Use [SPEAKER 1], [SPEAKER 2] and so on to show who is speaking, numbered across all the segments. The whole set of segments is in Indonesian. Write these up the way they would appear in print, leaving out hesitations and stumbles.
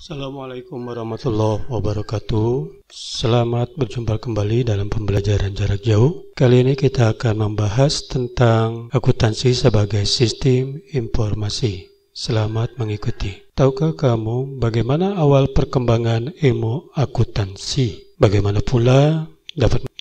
[SPEAKER 1] Assalamualaikum warahmatullahi wabarakatuh. Selamat berjumpa kembali dalam pembelajaran jarak jauh. Kali ini kita akan membahas tentang akuntansi sebagai sistem informasi. Selamat mengikuti. Tahukah kamu bagaimana awal perkembangan ilmu akuntansi? Bagaimana pula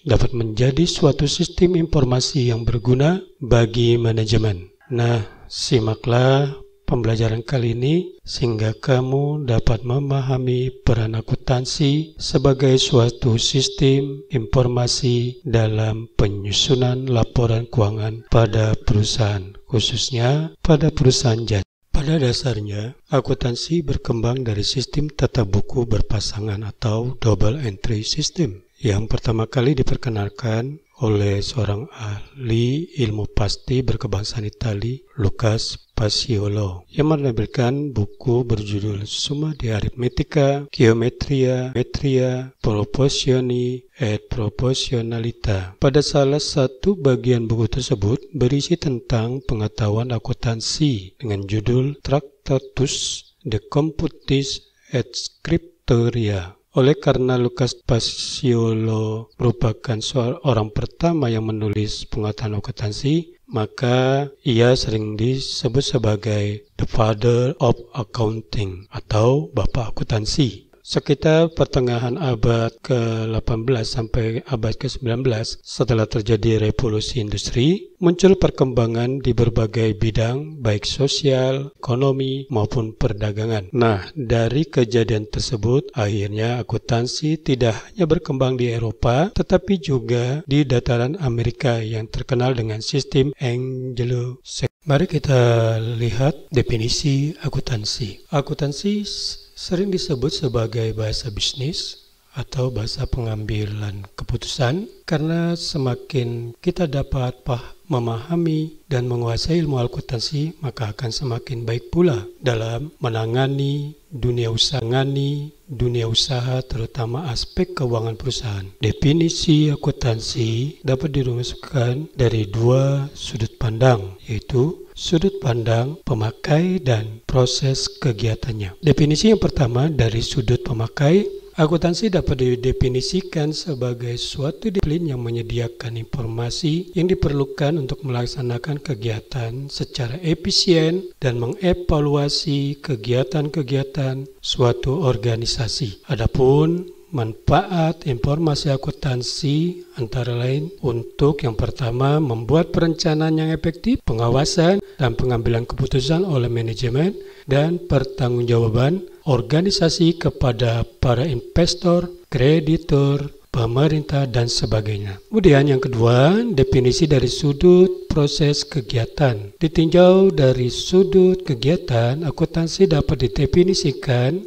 [SPEAKER 1] dapat menjadi suatu sistem informasi yang berguna bagi manajemen? Nah, simaklah pembelajaran kali ini sehingga kamu dapat memahami peran akuntansi sebagai suatu sistem informasi dalam penyusunan laporan keuangan pada perusahaan, khususnya pada perusahaan jasa. Pada dasarnya, akuntansi berkembang dari sistem tata buku berpasangan atau double entry system yang pertama kali diperkenalkan oleh seorang ahli ilmu pasti berkebangsaan Itali, Lucas Paciolo, yang menerbitkan buku berjudul Summa di Aritmetica, Geometria, Metria, Proportioni et Proportionalita. Pada salah satu bagian buku tersebut berisi tentang pengetahuan akuntansi dengan judul Tractatus de Computis et Scriptoria. Oleh karena Lucas Paciolo merupakan orang pertama yang menulis pengetahuan akuntansi, maka ia sering disebut sebagai The Father of Accounting atau Bapak Akuntansi. Sekitar pertengahan abad ke-18 sampai abad ke-19, setelah terjadi revolusi industri, muncul perkembangan di berbagai bidang, baik sosial, ekonomi, maupun perdagangan. Nah, dari kejadian tersebut, akhirnya akuntansi tidak hanya berkembang di Eropa, tetapi juga di dataran Amerika yang terkenal dengan sistem Anglo-Saxon. Mari kita lihat definisi akuntansi. Akuntansi sering disebut sebagai bahasa bisnis atau bahasa pengambilan keputusan karena semakin kita dapat memahami dan menguasai ilmu akuntansi, maka akan semakin baik pula dalam menangani dunia usaha terutama aspek keuangan perusahaan. Definisi akuntansi dapat dirumuskan dari dua sudut pandang, yaitu sudut pandang pemakai dan proses kegiatannya. Definisi yang pertama dari sudut pemakai, akuntansi dapat didefinisikan sebagai suatu disiplin yang menyediakan informasi yang diperlukan untuk melaksanakan kegiatan secara efisien dan mengevaluasi kegiatan-kegiatan suatu organisasi. Adapun manfaat informasi akuntansi antara lain untuk yang pertama membuat perencanaan yang efektif, pengawasan dan pengambilan keputusan oleh manajemen dan pertanggungjawaban organisasi kepada para investor, kreditor, pemerintah dan sebagainya. Kemudian yang kedua, definisi dari sudut proses kegiatan. Ditinjau dari sudut kegiatan, akuntansi dapat didefinisikan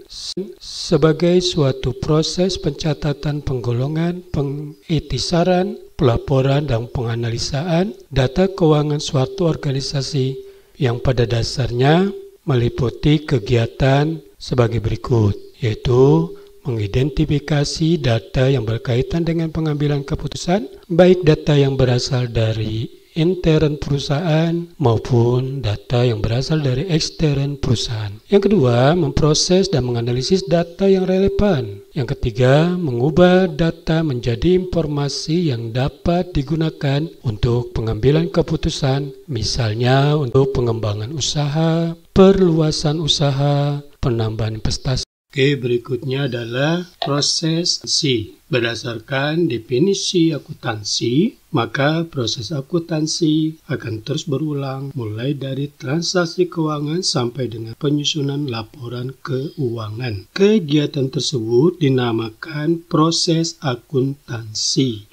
[SPEAKER 1] sebagai suatu proses pencatatan penggolongan, pengiktisaran, pelaporan dan penganalisaan data keuangan suatu organisasi yang pada dasarnya meliputi kegiatan sebagai berikut, yaitu mengidentifikasi data yang berkaitan dengan pengambilan keputusan, baik data yang berasal dari intern perusahaan maupun data yang berasal dari ekstern perusahaan. Yang kedua, memproses dan menganalisis data yang relevan. Yang ketiga, mengubah data menjadi informasi yang dapat digunakan untuk pengambilan keputusan, misalnya untuk pengembangan usaha, perluasan usaha, penambahan investasi. Oke, berikutnya adalah proses akuntansi. Berdasarkan definisi akuntansi, maka proses akuntansi akan terus berulang mulai dari transaksi keuangan sampai dengan penyusunan laporan keuangan. Kegiatan tersebut dinamakan proses akuntansi.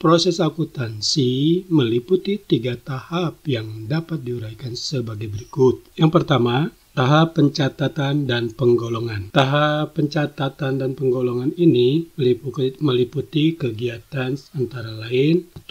[SPEAKER 1] Proses akuntansi meliputi 3 tahap yang dapat diuraikan sebagai berikut. Yang pertama, tahap pencatatan dan penggolongan. Tahap pencatatan dan penggolongan ini meliputi kegiatan antara lain 1.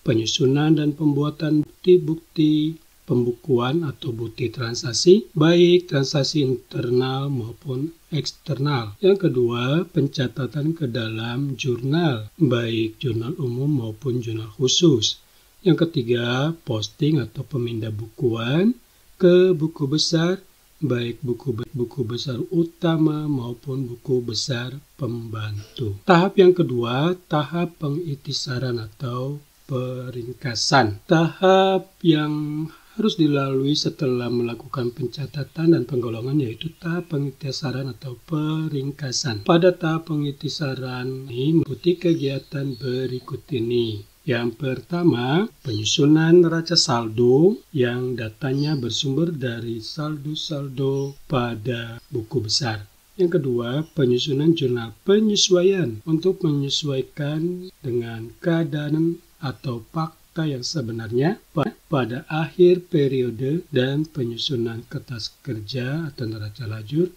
[SPEAKER 1] Penyusunan dan pembuatan bukti-bukti pembukuan atau bukti transaksi, baik transaksi internal maupun eksternal. Yang kedua, pencatatan ke dalam jurnal, baik jurnal umum maupun jurnal khusus. Yang ketiga, posting atau pemindah bukuan ke buku besar baik buku besar utama maupun buku besar pembantu. Tahap yang kedua, tahap pengiktisaran atau peringkasan. Tahap yang harus dilalui setelah melakukan pencatatan dan penggolongan yaitu tahap pengiktisaran atau peringkasan. Pada tahap pengiktisaran ini mengikuti kegiatan berikut ini. Yang pertama, penyusunan neraca saldo yang datanya bersumber dari saldo-saldo pada buku besar. Yang kedua, penyusunan jurnal penyesuaian untuk menyesuaikan dengan keadaan atau fakta yang sebenarnya pada akhir periode dan penyusunan kertas kerja atau neraca lajur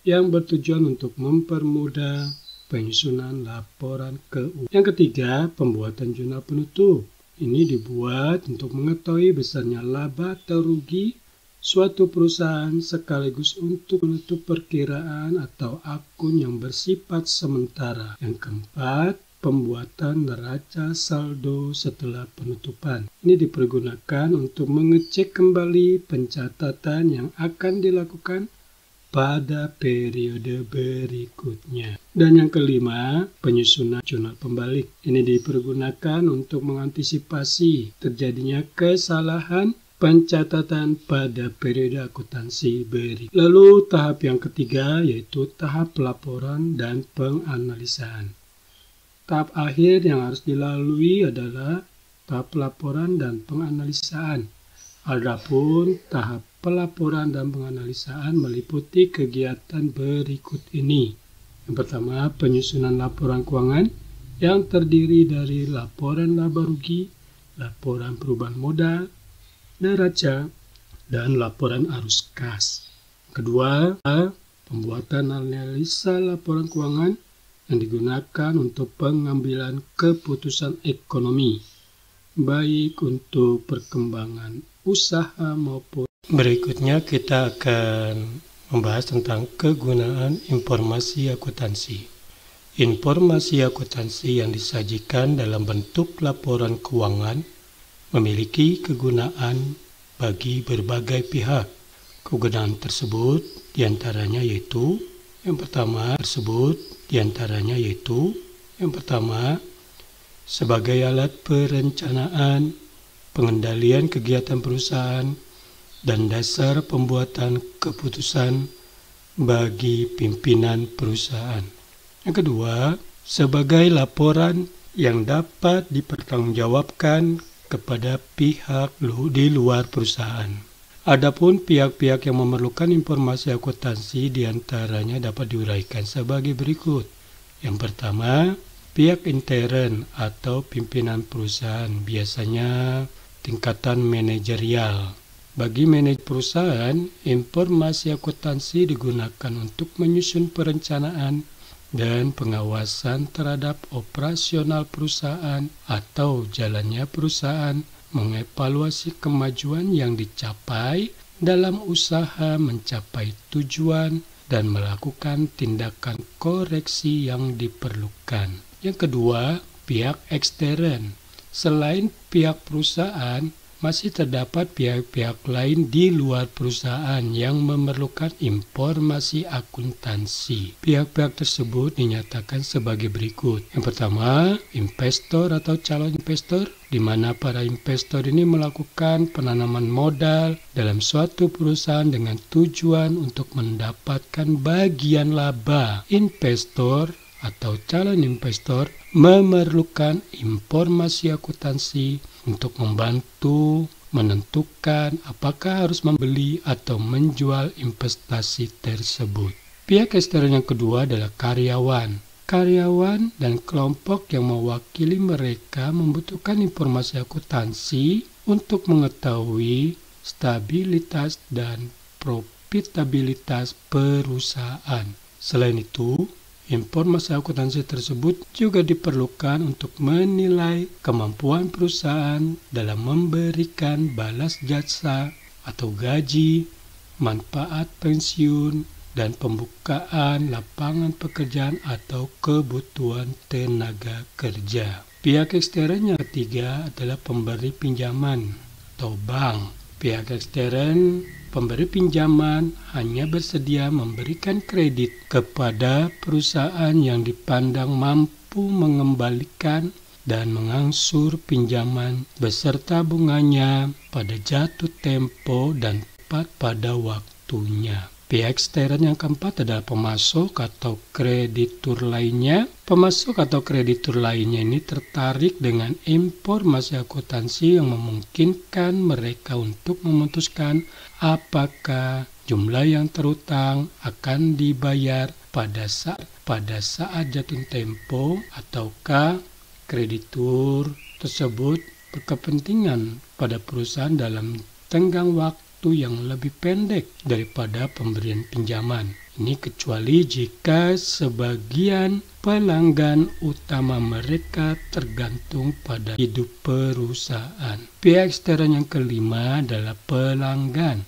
[SPEAKER 1] yang bertujuan untuk mempermudah penyusunan laporan keuangan. Yang ketiga, pembuatan jurnal penutup. Ini dibuat untuk mengetahui besarnya laba atau rugi suatu perusahaan sekaligus untuk menutup perkiraan atau akun yang bersifat sementara. Yang keempat, pembuatan neraca saldo setelah penutupan. Ini dipergunakan untuk mengecek kembali pencatatan yang akan dilakukan pada periode berikutnya. Dan yang kelima, penyusunan jurnal pembalik. Ini dipergunakan untuk mengantisipasi terjadinya kesalahan pencatatan pada periode akuntansi berikut. Lalu tahap yang ketiga yaitu tahap pelaporan dan penganalisaan. Tahap akhir yang harus dilalui adalah tahap pelaporan dan penganalisaan. Adapun tahap pelaporan dan penganalisaan meliputi kegiatan berikut ini. Yang pertama, penyusunan laporan keuangan yang terdiri dari laporan laba rugi, laporan perubahan modal, neraca, dan laporan arus kas. Kedua, pembuatan analisa laporan keuangan yang digunakan untuk pengambilan keputusan ekonomi, baik untuk perkembangan usaha maupun. Berikutnya kita akan membahas tentang kegunaan informasi akuntansi. Informasi akuntansi yang disajikan dalam bentuk laporan keuangan memiliki kegunaan bagi berbagai pihak. Kegunaan tersebut diantaranya yaitu yang pertama sebagai alat perencanaan, pengendalian kegiatan perusahaan, dan dasar pembuatan keputusan bagi pimpinan perusahaan. Yang kedua, sebagai laporan yang dapat dipertanggungjawabkan kepada pihak di luar perusahaan. Adapun pihak-pihak yang memerlukan informasi akuntansi diantaranya dapat diuraikan sebagai berikut. Yang pertama, pihak intern atau pimpinan perusahaan, biasanya tingkatan manajerial. Bagi manajer perusahaan, informasi akuntansi digunakan untuk menyusun perencanaan dan pengawasan terhadap operasional perusahaan atau jalannya perusahaan, mengevaluasi kemajuan yang dicapai dalam usaha mencapai tujuan dan melakukan tindakan koreksi yang diperlukan. Yang kedua, pihak ekstern. Selain pihak perusahaan, masih terdapat pihak-pihak lain di luar perusahaan yang memerlukan informasi akuntansi. Pihak-pihak tersebut dinyatakan sebagai berikut. Yang pertama, investor atau calon investor, di mana para investor ini melakukan penanaman modal dalam suatu perusahaan dengan tujuan untuk mendapatkan bagian laba. Investor atau calon investor memerlukan informasi akuntansi untuk membantu menentukan apakah harus membeli atau menjual investasi tersebut. Pihak ekstern yang kedua adalah karyawan. Karyawan dan kelompok yang mewakili mereka membutuhkan informasi akuntansi untuk mengetahui stabilitas dan profitabilitas perusahaan. Selain itu, informasi akuntansi tersebut juga diperlukan untuk menilai kemampuan perusahaan dalam memberikan balas jasa atau gaji, manfaat pensiun, dan pembukaan lapangan pekerjaan atau kebutuhan tenaga kerja. Pihak ekstern yang ketiga adalah pemberi pinjaman atau bank. Pihak ekstern Pemberi pinjaman hanya bersedia memberikan kredit kepada perusahaan yang dipandang mampu mengembalikan dan mengangsur pinjaman beserta bunganya pada jatuh tempo dan tepat pada waktunya. Pihak ekstern yang keempat adalah pemasok atau kreditur lainnya. Pemasok atau kreditur lainnya ini tertarik dengan informasi akuntansi yang memungkinkan mereka untuk memutuskan apakah jumlah yang terutang akan dibayar pada saat jatuh tempo ataukah kreditur tersebut berkepentingan pada perusahaan dalam tenggang waktu yang lebih pendek daripada pemberian pinjaman. Ini kecuali jika sebagian pelanggan utama mereka tergantung pada hidup perusahaan. Pihak ekstern yang kelima adalah pelanggan.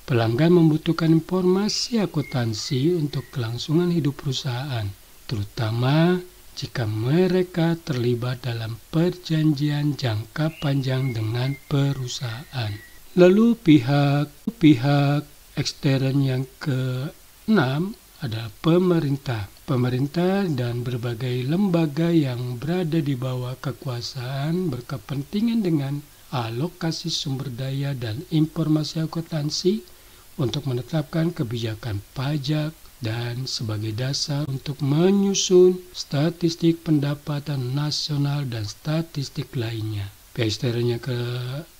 [SPEAKER 1] Pelanggan membutuhkan informasi akuntansi untuk kelangsungan hidup perusahaan, terutama jika mereka terlibat dalam perjanjian jangka panjang dengan perusahaan. Lalu pihak ekstern yang keenam adalah pemerintah. Pemerintah dan berbagai lembaga yang berada di bawah kekuasaan berkepentingan dengan alokasi sumber daya dan informasi akuntansi untuk menetapkan kebijakan pajak dan sebagai dasar untuk menyusun statistik pendapatan nasional dan statistik lainnya. Pihak ekstern yang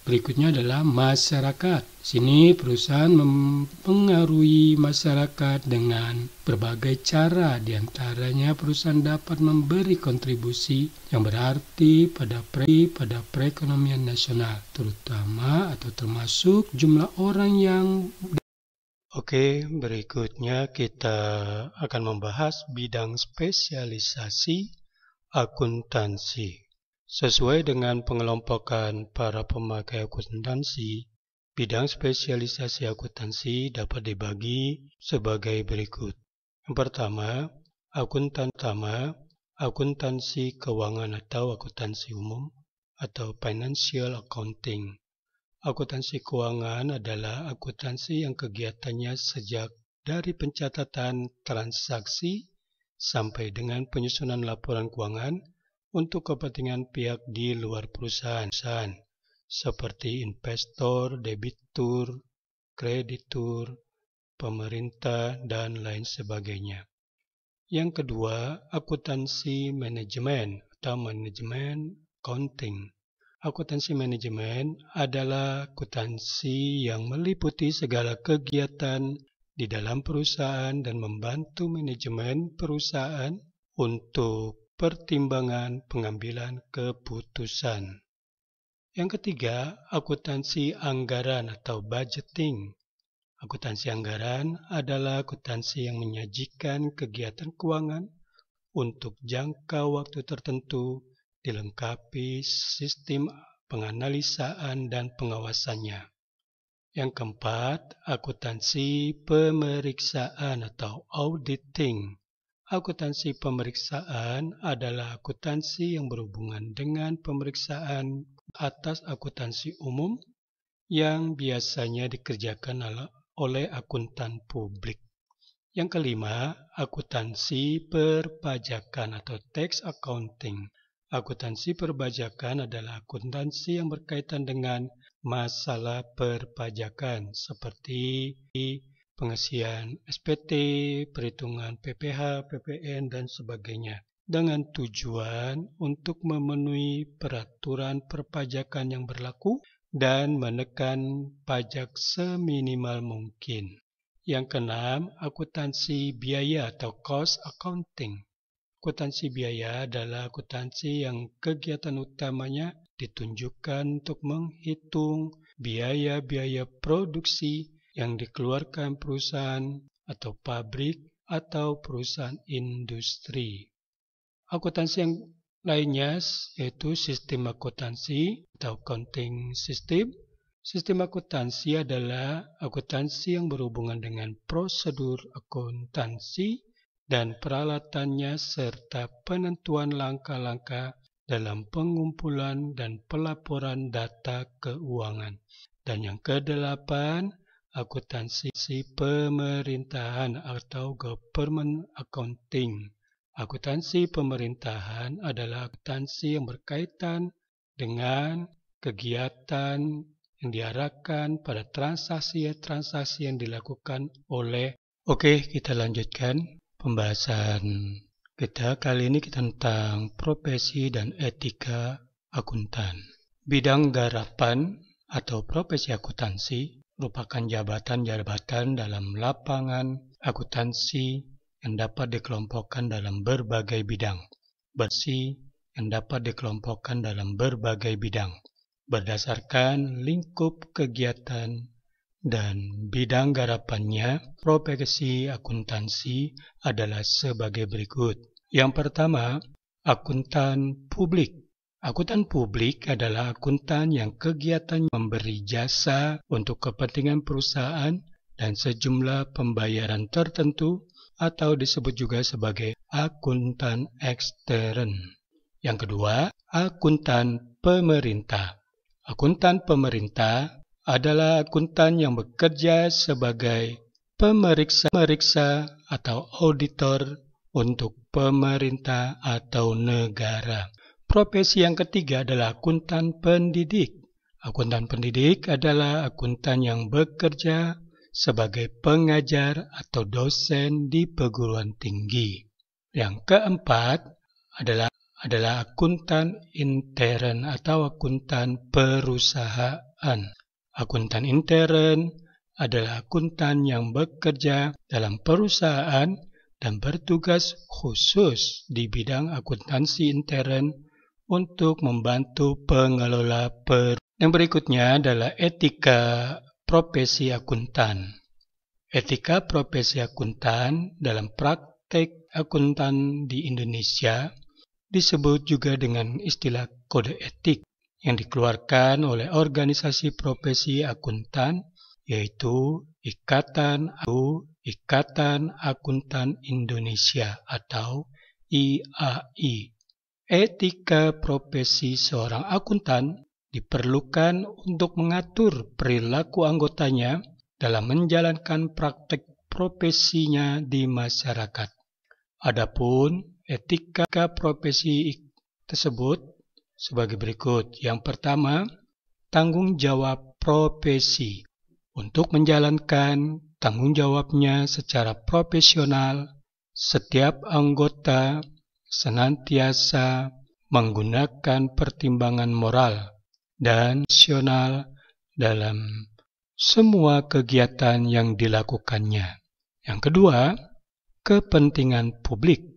[SPEAKER 1] berikutnya adalah masyarakat. Sini perusahaan mempengaruhi masyarakat dengan berbagai cara, diantaranya perusahaan dapat memberi kontribusi yang berarti pada perekonomian nasional, terutama atau termasuk jumlah orang yang. Oke, berikutnya kita akan membahas bidang spesialisasi akuntansi. Sesuai dengan pengelompokan para pemakai akuntansi, bidang spesialisasi akuntansi dapat dibagi sebagai berikut. Yang pertama, akuntansi keuangan atau akuntansi umum atau financial accounting. Akuntansi keuangan adalah akuntansi yang kegiatannya sejak dari pencatatan transaksi sampai dengan penyusunan laporan keuangan untuk kepentingan pihak di luar perusahaan, seperti investor, debitur, kreditur, pemerintah, dan lain sebagainya. Yang kedua, akuntansi manajemen atau manajemen accounting. Akuntansi manajemen adalah akuntansi yang meliputi segala kegiatan di dalam perusahaan dan membantu manajemen perusahaan untuk pertimbangan pengambilan keputusan. Yang ketiga, akuntansi anggaran atau budgeting. Akuntansi anggaran adalah akuntansi yang menyajikan kegiatan keuangan untuk jangka waktu tertentu, dilengkapi sistem penganalisaan dan pengawasannya. Yang keempat, akuntansi pemeriksaan atau auditing. Akuntansi pemeriksaan adalah akuntansi yang berhubungan dengan pemeriksaan atas akuntansi umum yang biasanya dikerjakan oleh akuntan publik. Yang kelima, akuntansi perpajakan atau tax accounting. Akuntansi perpajakan adalah akuntansi yang berkaitan dengan masalah perpajakan seperti pengisian SPT, perhitungan PPh, PPN, dan sebagainya, dengan tujuan untuk memenuhi peraturan perpajakan yang berlaku dan menekan pajak seminimal mungkin. Yang keenam, akuntansi biaya atau cost accounting. Akuntansi biaya adalah akuntansi yang kegiatan utamanya ditunjukkan untuk menghitung biaya-biaya produksi yang dikeluarkan perusahaan atau pabrik atau perusahaan industri. Akuntansi yang lainnya yaitu sistem akuntansi atau accounting system. Sistem akuntansi adalah akuntansi yang berhubungan dengan prosedur akuntansi dan peralatannya serta penentuan langkah-langkah dalam pengumpulan dan pelaporan data keuangan. Dan yang kedelapan, akuntansi pemerintahan atau government accounting. Akuntansi pemerintahan adalah akuntansi yang berkaitan dengan kegiatan yang diarahkan pada transaksi-transaksi yang dilakukan oleh. Oke, kita lanjutkan pembahasan kita. Kali ini kita tentang profesi dan etika akuntan. Bidang garapan atau profesi akuntansi merupakan jabatan-jabatan dalam lapangan akuntansi yang dapat dikelompokkan dalam berbagai bidang. Yang dapat dikelompokkan dalam berbagai bidang berdasarkan lingkup kegiatan dan bidang garapannya. Profesi akuntansi adalah sebagai berikut. Yang pertama, akuntan publik. Akuntan publik adalah akuntan yang kegiatannya memberi jasa untuk kepentingan perusahaan dan sejumlah pembayaran tertentu, atau disebut juga sebagai akuntan ekstern. Yang kedua, akuntan pemerintah. Akuntan pemerintah adalah akuntan yang bekerja sebagai pemeriksa atau auditor untuk pemerintah atau negara. Profesi yang ketiga adalah akuntan pendidik. Akuntan pendidik adalah akuntan yang bekerja sebagai pengajar atau dosen di perguruan tinggi. Yang keempat adalah akuntan intern atau akuntan perusahaan. Akuntan intern adalah akuntan yang bekerja dalam perusahaan dan bertugas khusus di bidang akuntansi intern untuk membantu pengelola Yang berikutnya adalah etika profesi akuntan. Etika profesi akuntan dalam praktek akuntan di Indonesia disebut juga dengan istilah kode etik yang dikeluarkan oleh organisasi profesi akuntan, yaitu Ikatan Akuntan Indonesia atau IAI. Etika profesi seorang akuntan diperlukan untuk mengatur perilaku anggotanya dalam menjalankan praktek profesinya di masyarakat. Adapun etika profesi tersebut sebagai berikut. Yang pertama, tanggung jawab profesi. Untuk menjalankan tanggung jawabnya secara profesional, setiap anggota senantiasa menggunakan pertimbangan moral dan rasional dalam semua kegiatan yang dilakukannya. Yang kedua, kepentingan publik.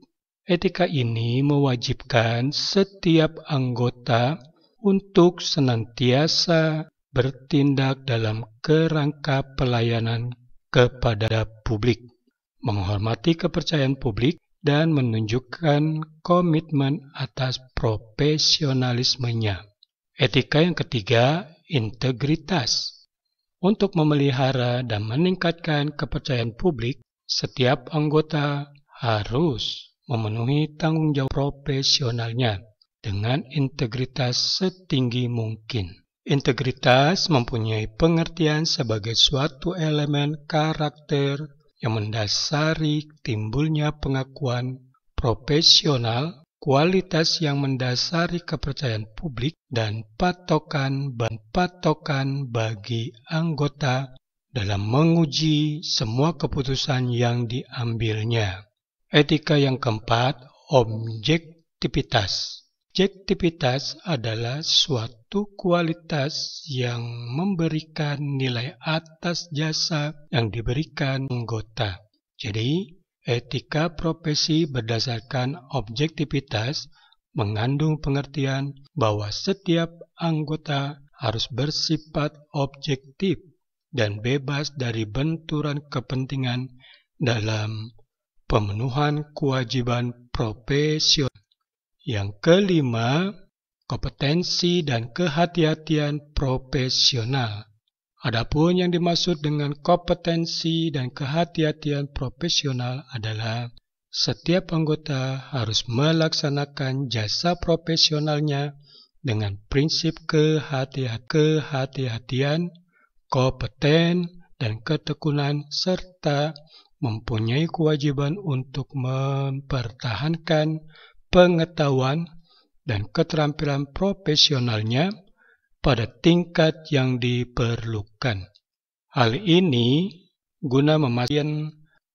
[SPEAKER 1] Etika ini mewajibkan setiap anggota untuk senantiasa bertindak dalam kerangka pelayanan kepada publik, menghormati kepercayaan publik, dan menunjukkan komitmen atas profesionalismenya. Etika yang ketiga, integritas. Untuk memelihara dan meningkatkan kepercayaan publik, setiap anggota harus memenuhi tanggung jawab profesionalnya dengan integritas setinggi mungkin. Integritas mempunyai pengertian sebagai suatu elemen karakter yang mendasari timbulnya pengakuan profesional, kualitas yang mendasari kepercayaan publik, dan patokan bagi anggota dalam menguji semua keputusan yang diambilnya. Etika yang keempat, objektivitas. Objektivitas adalah suatu kualitas yang memberikan nilai atas jasa yang diberikan anggota. Jadi, etika profesi berdasarkan objektivitas mengandung pengertian bahwa setiap anggota harus bersifat objektif dan bebas dari benturan kepentingan dalam pemenuhan kewajiban profesional. Yang kelima, kompetensi dan kehati-hatian profesional. Adapun yang dimaksud dengan kompetensi dan kehati-hatian profesional adalah setiap anggota harus melaksanakan jasa profesionalnya dengan prinsip kehati-hatian, kompeten, dan ketekunan, serta mempunyai kewajiban untuk mempertahankan pengetahuan dan keterampilan profesionalnya pada tingkat yang diperlukan. Hal ini guna memastikan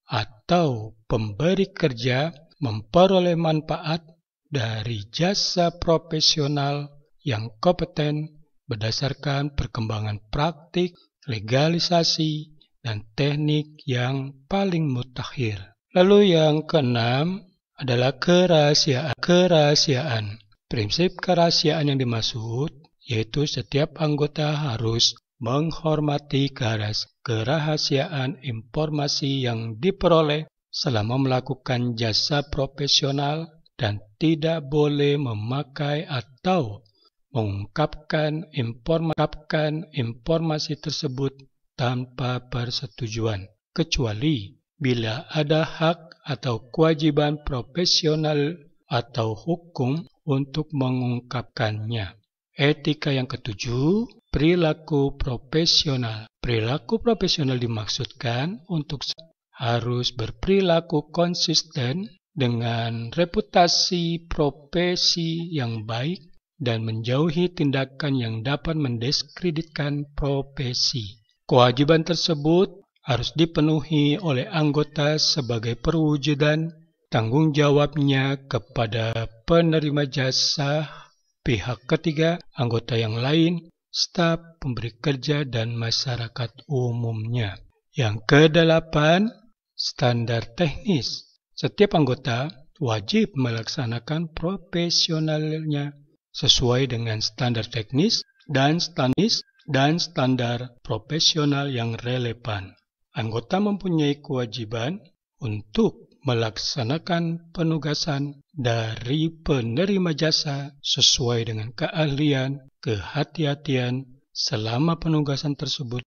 [SPEAKER 1] atau pemberi kerja memperoleh manfaat dari jasa profesional yang kompeten berdasarkan perkembangan praktik, legalisasi, dan teknik yang paling mutakhir. Lalu yang keenam adalah kerahasiaan. Prinsip kerahasiaan yang dimaksud yaitu setiap anggota harus menghormati kerahasiaan informasi yang diperoleh selama melakukan jasa profesional dan tidak boleh memakai atau mengungkapkan informasi tersebut tanpa persetujuan, kecuali bila ada hak atau kewajiban profesional atau hukum untuk mengungkapkannya. Etika yang ketujuh, perilaku profesional. Perilaku profesional dimaksudkan untuk harus berperilaku konsisten dengan reputasi profesi yang baik dan menjauhi tindakan yang dapat mendiskreditkan profesi. Kewajiban tersebut harus dipenuhi oleh anggota sebagai perwujudan tanggung jawabnya kepada penerima jasa, pihak ketiga, anggota yang lain, staf, pemberi kerja, dan masyarakat umumnya. Yang kedelapan, standar teknis. Setiap anggota wajib melaksanakan profesionalnya sesuai dengan standar teknis dan standar profesional yang relevan. Anggota mempunyai kewajiban untuk melaksanakan penugasan dari penerima jasa sesuai dengan keahlian, kehati-hatian selama penugasan tersebut